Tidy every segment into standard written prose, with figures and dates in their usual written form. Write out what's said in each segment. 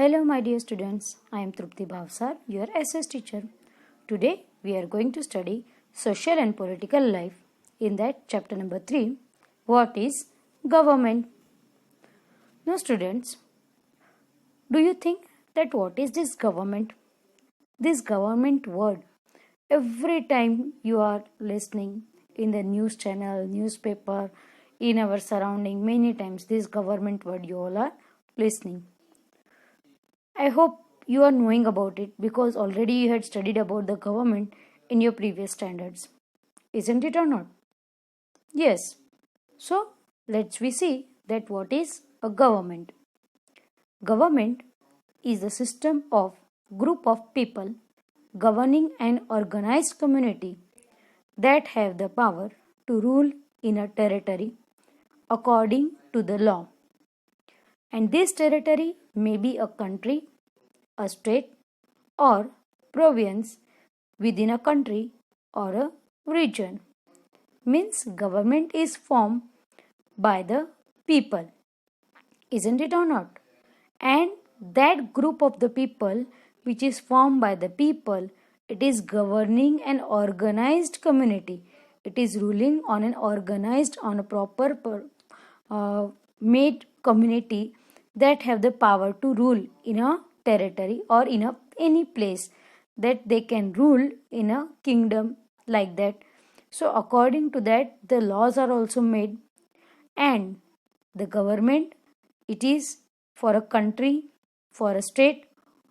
Hello my dear students, I am Trupti Bhavsar, your SS teacher. Today we are going to study social and political life. In that chapter number 3, what is government? Now students, do you think that what is this government? This government word, every time you are listening in the news channel, newspaper, in our surrounding, many times this government word you all are listening. I hope you are knowing about it because already you had studied about the government in your previous standards. Isn't it or not? Yes. So let's we see that what is a government. Government is the system of group of people governing an organized community that have the power to rule in a territory according to the law. And this territory may be a country, a state, or province within a country or a region. Means government is formed by the people. Isn't it or not? And that group of the people which is formed by the people, it is governing an organized community. It is ruling on an organized, on a proper made community that have the power to rule in a territory or in any place that they can rule in a kingdom like that. So according to that the laws are also made, and the government, it is for a country, for a state,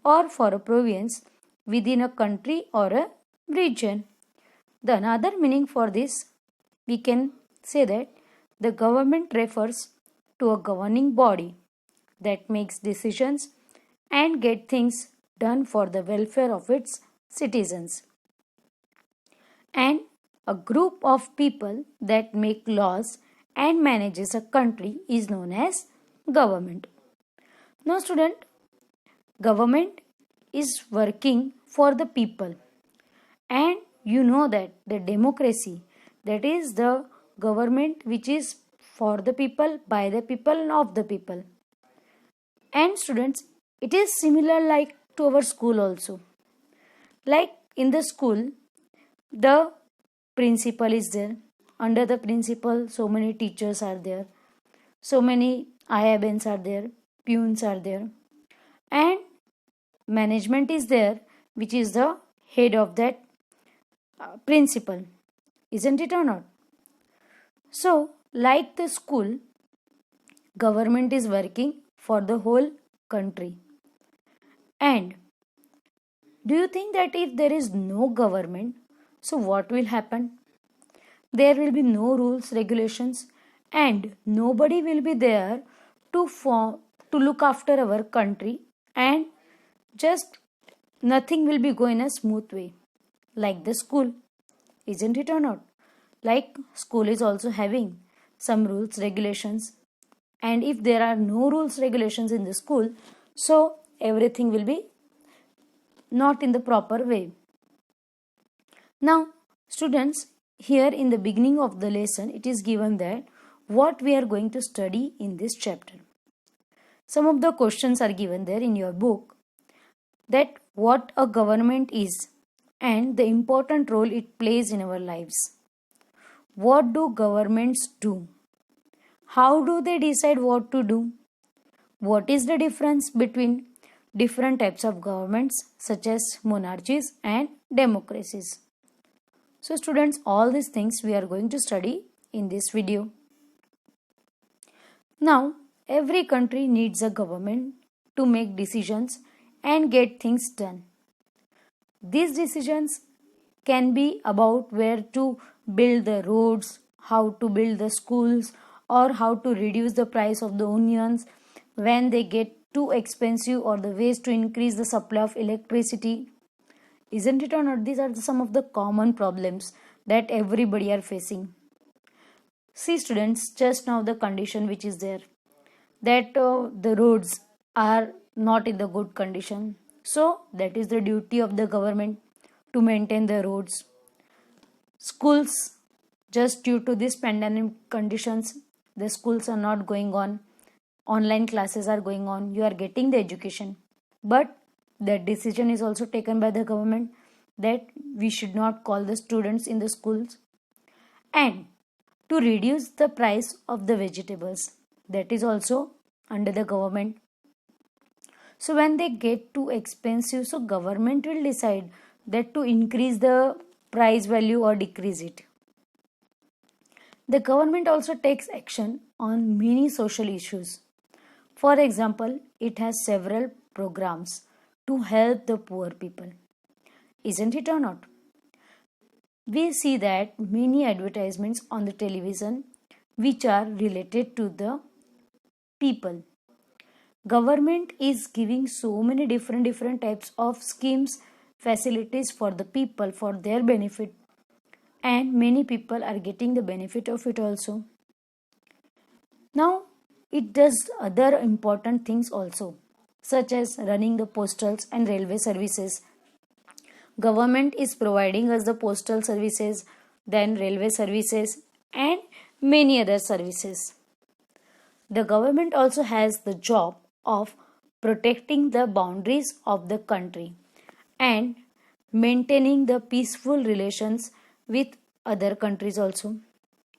or for a province within a country or a region. The another meaning for this, we can say that the government refers to a governing body that makes decisions and get things done for the welfare of its citizens. And a group of people that make laws and manages a country is known as government. Now student, government is working for the people, and you know that the democracy, that is the government which is for the people, by the people, and of the people. And students, it is similar like to our school also. Like in the school, the principal is there. Under the principal, so many teachers are there. So many IABNs are there. Peons are there. And management is there, which is the head of that principal. Isn't it or not? So, like the school, government is working for the whole country. And do you think that if there is no government, so what will happen? There will be no rules, regulations, and nobody will be there to look after our country, and just nothing will be going a smooth way. Like the school, isn't it or not? Like school is also having some rules, regulations, and if there are no rules, regulations in the school, so everything will be not in the proper way. Now students, here in the beginning of the lesson, it is given that what we are going to study in this chapter. Some of the questions are given there in your book, that what a government is and the important role it plays in our lives. What do governments do? How do they decide what to do? What is the difference between different types of governments such as monarchies and democracies? So students, all these things we are going to study in this video. Now, every country needs a government to make decisions and get things done. These decisions can be about where to build the roads, how to build the schools, or how to reduce the price of the onions when they get too expensive, or the ways to increase the supply of electricity. Isn't it or not? These are some of the common problems that everybody are facing. See students, just now the condition which is there, that the roads are not in the good condition. So that is the duty of the government to maintain the roads. Schools, just due to this pandemic conditions, the schools are not going on. Online classes are going on. You are getting the education. but that decision is also taken by the government that we should not call the students in the schools. And to reduce the price of the vegetables, that is also under the government. So when they get too expensive, so government will decide that to increase the price value or decrease it. The government also takes action on many social issues. For example, it has several programs to help the poor people. Isn't it or not? We see that many advertisements on the television which are related to the people. Government is giving so many different types of schemes, facilities for the people for their benefit, and many people are getting the benefit of it also. Now it does other important things also, such as running the postals and railway services. Government is providing us the postal services, then railway services, and many other services. The government also has the job of protecting the boundaries of the country and maintaining the peaceful relations with other countries also.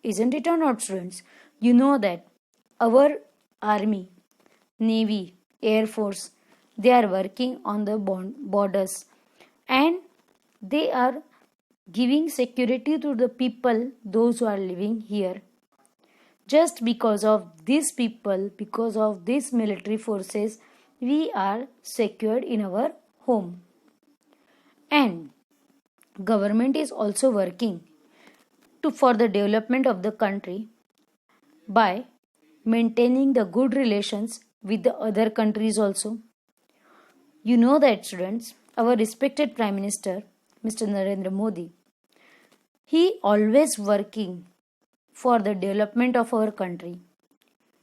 Isn't it or not, students? You know that our army, navy, air force, they are working on the borders, and they are giving security to the people, those who are living here. Just because of these people, because of these military forces, we are secured in our home. And government is also working for the development of the country by maintaining the good relations with the other countries also. You know that, students, our respected Prime Minister, Mr. Narendra Modi, he always working for the development of our country.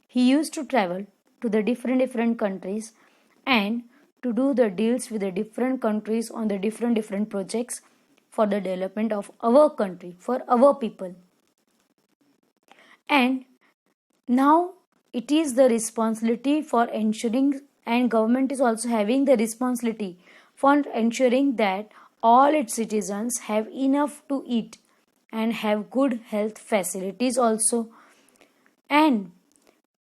He used to travel to the different countries and to do the deals with the different countries on the different projects for the development of our country, for our people. And now it is the responsibility for ensuring, and government is also having the responsibility for ensuring that all its citizens have enough to eat and have good health facilities also. And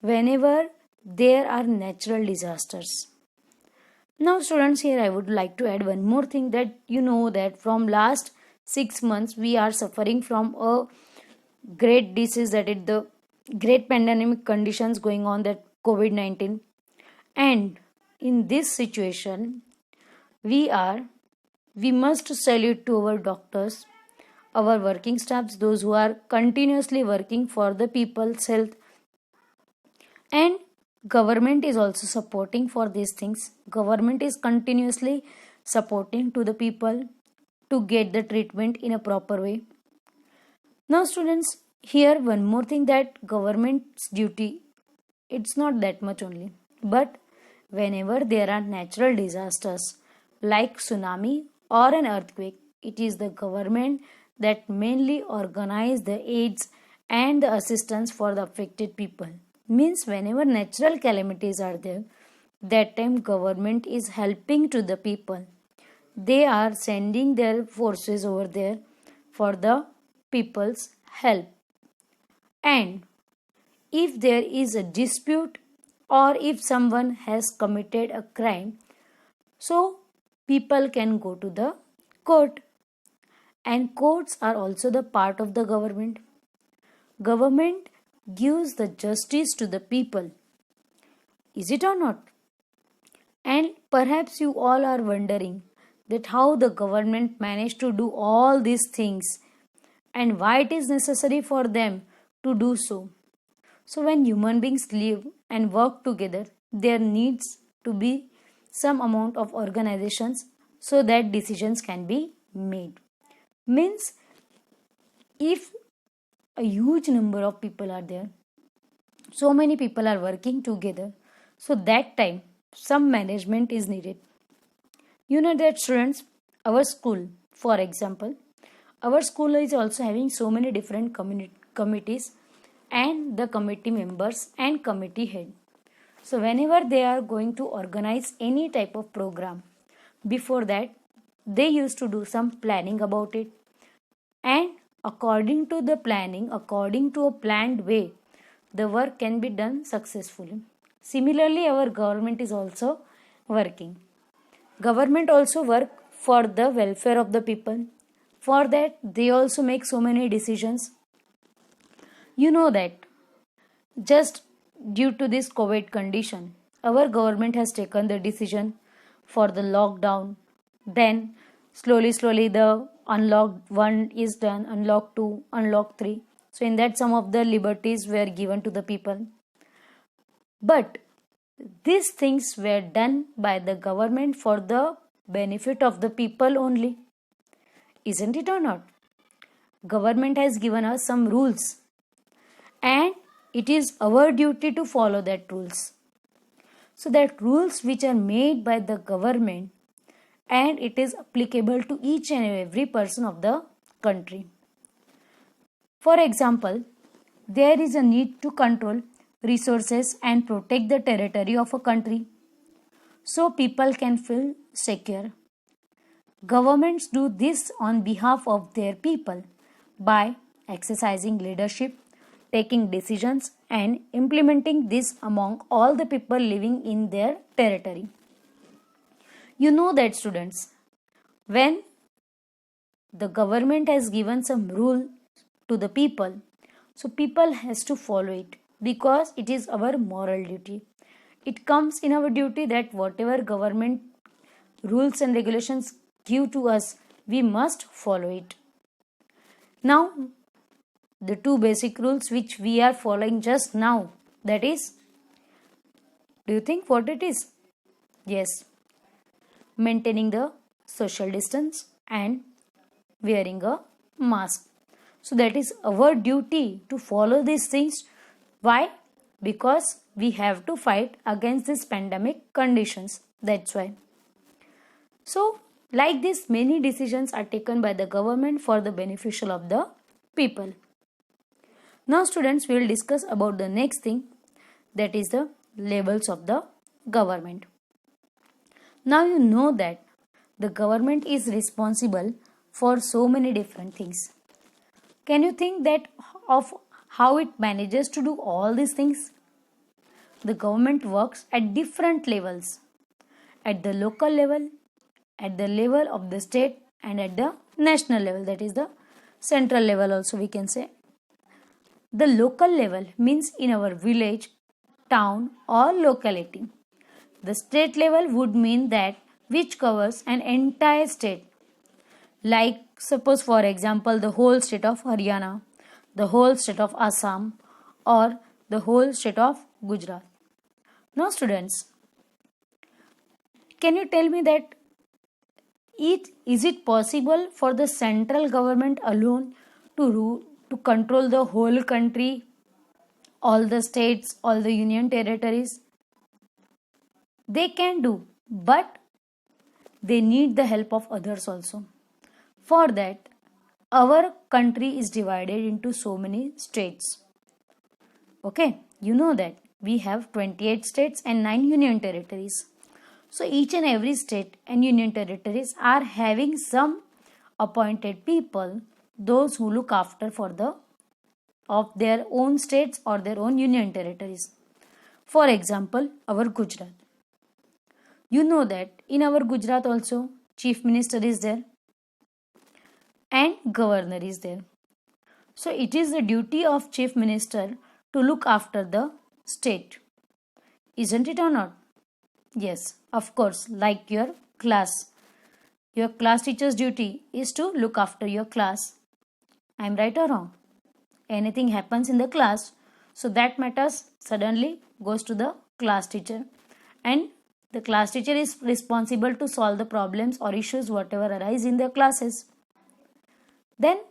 whenever there are natural disasters. Now students, here I would like to add one more thing, that you know that from last 6 months we are suffering from a great disease, that is the great pandemic conditions going on, that COVID-19. And in this situation we must salute to our doctors, our working staffs, those who are continuously working for the people's health. And government is also supporting for these things. Government is continuously supporting to the people to get the treatment in a proper way. Now students, here one more thing, that government's duty, it's not that much only, but whenever there are natural disasters like tsunami or an earthquake, it is the government that mainly organize the aids and the assistance for the affected people. Means whenever natural calamities are there, that time government is helping to the people. They are sending their forces over there for the people's help. And if there is a dispute or if someone has committed a crime, so people can go to the court. And courts are also the part of the government. Government gives the justice to the people. Is it or not? And perhaps you all are wondering that how the government managed to do all these things and why it is necessary for them to do so. So when human beings live and work together, there needs to be some amount of organizations so that decisions can be made. Means if a huge number of people are there, so many people are working together, so that time some management is needed. You know that students, our school, for example, our school is also having so many different committees and the committee members and committee head. So whenever they are going to organize any type of program, before that they used to do some planning about it, and according to the planning, according to a planned way, the work can be done successfully. Similarly, our government is also working. Government also work for the welfare of the people. For that, they also make so many decisions. You know that just due to this COVID condition, our government has taken the decision for the lockdown. Then slowly the unlock 1 is done, unlock 2, unlock 3. So in that some of the liberties were given to the people. But these things were done by the government for the benefit of the people only. Isn't it or not? Government has given us some rules, and it is our duty to follow that rules. So that rules which are made by the government, and it is applicable to each and every person of the country. For example, there is a need to control resources and protect the territory of a country so people can feel secure. Governments do this on behalf of their people by exercising leadership, taking decisions, and implementing this among all the people living in their territory. You know that, students, when the government has given some rule to the people, so people has to follow it because it is our moral duty. It comes in our duty that whatever government rules and regulations give to us, we must follow it. Now, the two basic rules which we are following just now, that is, do you think what it is? Yes, maintaining the social distance and wearing a mask. So that is our duty to follow these things. Why? Because we have to fight against these pandemic conditions. That's why. So like this, many decisions are taken by the government for the beneficial of the people. Now students, we will discuss about the next thing, that is the levels of the government. Now you know that the government is responsible for so many different things. Can you think that of how it manages to do all these things? The government works at different levels. At the local level, at the level of the state, and at the national level, that is the central level also we can say. The local level means in our village, town or locality. The state level would mean that which covers an entire state. Like suppose for example the whole state of Haryana, the whole state of Assam, or the whole state of Gujarat. Now students, can you tell me that is it possible for the central government alone to control the whole country, all the states, all the union territories? They can do, but they need the help of others also. For that, our country is divided into so many states. Okay, you know that we have 28 states and 9 union territories. So each and every state and union territories are having some appointed people, those who look after for of their own states or their own union territories. For example, our Gujarat. You know that in our Gujarat also Chief Minister is there and Governor is there. So it is the duty of Chief Minister to look after the state. Isn't it or not? Yes, of course, like your class. Your class teacher's duty is to look after your class. I am right or wrong? Anything happens in the class, so that matters suddenly goes to the class teacher. And the class teacher is responsible to solve the problems or issues whatever arise in their classes. Then,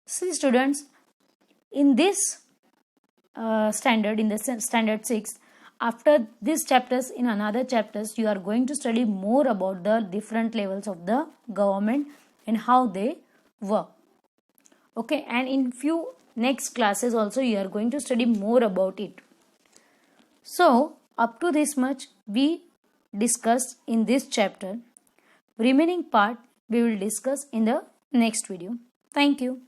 see students, in this standard, in the standard 6, after these chapters, in another chapters, you are going to study more about the different levels of the government and how they work. Okay, and in few next classes also you are going to study more about it. So, Up to this much we discussed in this chapter. Remaining part we will discuss in the next video. Thank you.